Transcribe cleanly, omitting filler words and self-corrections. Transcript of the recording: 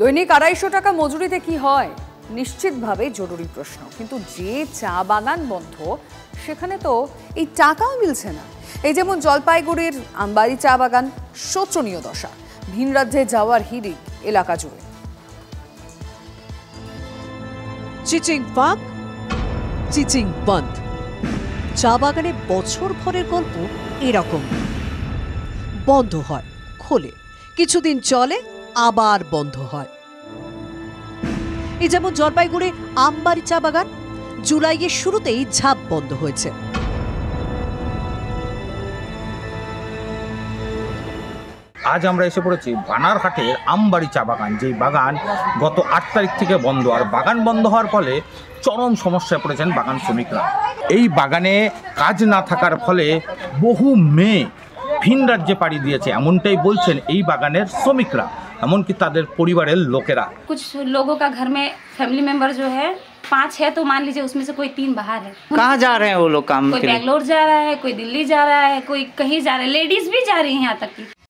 দৈনিক ২৫০ টাকা মজুরিতে কি হয়? নিশ্চিতভাবে জরুরি প্রশ্ন, কিন্তু যে চা বাগান বন্ধ সেখানে তো এই টাকাও মিলছে না। এই যেমন জলপাইগুড়ির আমবাড়ি চা বাগান, শোচনীয় দশা, ভিন রাজ্যে যাওয়ার হিড়িক এলাকা জুড়ে। চিচিং পাক, চিচিং বন্ধ। চা বাগানে বছর ভরের গল্প এরকম, বন্ধ হয়, খোলে, কিছুদিন চলে, আবার বন্ধ হয়। এই যেমন জলপাইগুড়ি আমবাড়ি চা বাগান, জুলাইয়ের শুরুতেই ঝাঁপ বন্ধ হয়েছে। আজ আমরা এসে পড়েছি বানারহাটের আমবাড়ি চা বাগান, যেই বাগান গত ৮ তারিখ থেকে বন্ধ। আর বাগান বন্ধ হওয়ার ফলে চরম সমস্যায় পড়েছেন বাগান শ্রমিকরা। এই বাগানে কাজ না থাকার ফলে বহু মেয়ে ভিন রাজ্যে পাড়ি দিয়েছে, এমনটাই বলছেন এই বাগানের শ্রমিকরা, এমনকি তাদের পরিবারের লোকেরা। कुछ लोगों का घर में फैमिली मेंबर जो है 5 है, तो मान लीजिए उसमें से कोई 3 बाहर है। कहाँ जा रहे हैं वो लोग काम कोई के लिए? बेंगलोर जा रहा है, कोई दिल्ली जा रहा है, कोई कहीं जा रहा है, लेडीज भी जा रही हैं यहाँ तक की।